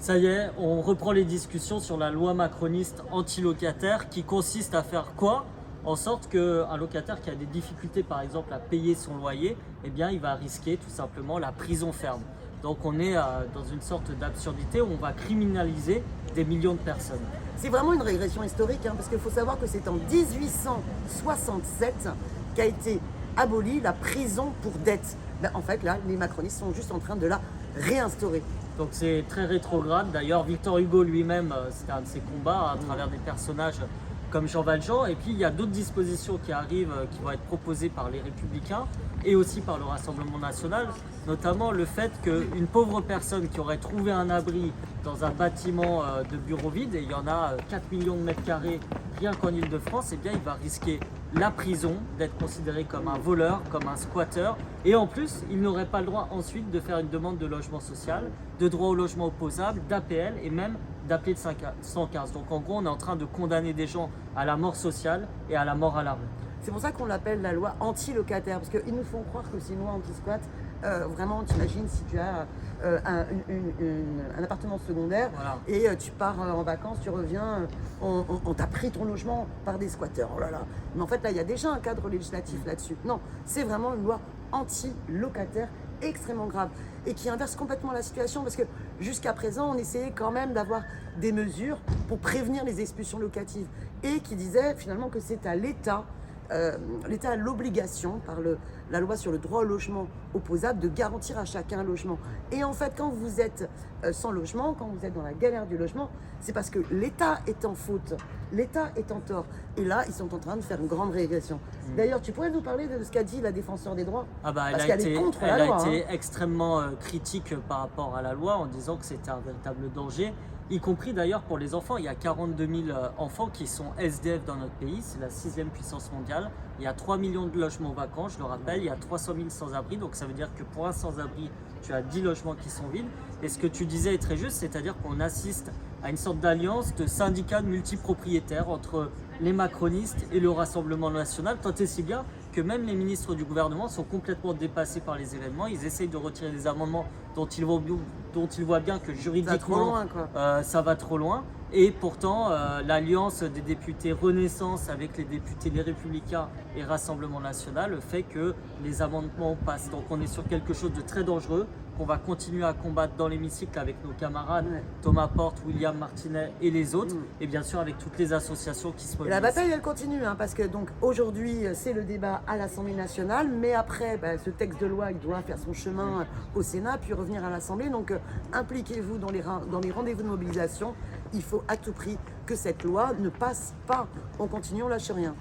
Ça y est, on reprend les discussions sur la loi macroniste anti-locataire qui consiste à faire quoi? En sorte qu'un locataire qui a des difficultés par exemple à payer son loyer, eh bien il va risquer tout simplement la prison ferme. Donc on est dans une sorte d'absurdité où on va criminaliser des millions de personnes. C'est vraiment une régression historique, hein, parce qu'il faut savoir que c'est en 1867 qu'a été abolie la prison pour dette. Ben, en fait, là, les macronistes sont juste en train de la réinstaurer. Donc c'est très rétrograde. D'ailleurs, Victor Hugo lui-même, c'était un de ses combats à travers des personnages comme Jean Valjean. Et puis il y a d'autres dispositions qui arrivent, qui vont être proposées par les Républicains et aussi par le Rassemblement national, notamment le fait qu'une pauvre personne qui aurait trouvé un abri dans un bâtiment de bureau vide, et il y en a 4 millions de mètres carrés rien qu'en Île-de-France, eh bien il va risquer la prison, d'être considéré comme un voleur, comme un squatteur, et en plus, il n'aurait pas le droit ensuite de faire une demande de logement social, de droit au logement opposable, d'APL et même d'appeler le 115. Donc en gros, on est en train de condamner des gens à la mort sociale et à la mort à la rue. C'est pour ça qu'on l'appelle la loi anti-locataire, parce qu'ils nous font croire que c'est une loi anti-squat. Vraiment, t'imagines si tu as un appartement secondaire, Voilà. et tu pars en vacances, tu reviens, on t'a pris ton logement par des squatteurs. Oh là là. Mais en fait, là, il y a déjà un cadre législatif là-dessus. Non, c'est vraiment une loi anti-locataire extrêmement grave et qui inverse complètement la situation, parce que jusqu'à présent, on essayait quand même d'avoir des mesures pour prévenir les expulsions locatives et qui disait finalement que c'est à l'État. L'État a l'obligation, par la loi sur le droit au logement opposable, de garantir à chacun un logement. Et en fait, quand vous êtes sans logement, quand vous êtes dans la galère du logement, c'est parce que l'État est en faute, l'État est en tort. Et là, ils sont en train de faire une grande régression. D'ailleurs, tu pourrais nous parler de ce qu'a dit la défenseur des droits? Ah bah, Parce qu'elle est contre la loi. Elle a été extrêmement critique par rapport à la loi en disant que c'était un véritable danger, y compris d'ailleurs pour les enfants. Il y a 42 000 enfants qui sont SDF dans notre pays, c'est la 6e puissance mondiale. Il y a 3 millions de logements vacants, je le rappelle, il y a 300 000 sans-abri, donc ça veut dire que pour un sans-abri, tu as 10 logements qui sont vides. Et ce que tu disais est très juste, c'est-à-dire qu'on assiste à une sorte d'alliance de syndicats de multipropriétaires entre les macronistes et le Rassemblement national, tant et si bien que même les ministres du gouvernement sont complètement dépassés par les événements. Ils essayent de retirer des amendements dont ils voient bien que juridiquement ça va trop loin. Et pourtant, l'alliance des députés Renaissance avec les députés Les Républicains et Rassemblement national fait que les amendements passent. Donc on est sur quelque chose de très dangereux qu'on va continuer à combattre dans l'hémicycle avec nos camarades Thomas Porte, William Martinet et les autres, et bien sûr avec toutes les associations qui se mobilisent. Et la bataille, elle continue, hein, parce que donc aujourd'hui, c'est le débat à l'Assemblée nationale, mais après, ce texte de loi, il doit faire son chemin au Sénat, puis revenir à l'Assemblée. Donc impliquez-vous dans les rendez-vous de mobilisation. Il faut à tout prix que cette loi ne passe pas. On continue, on lâche rien.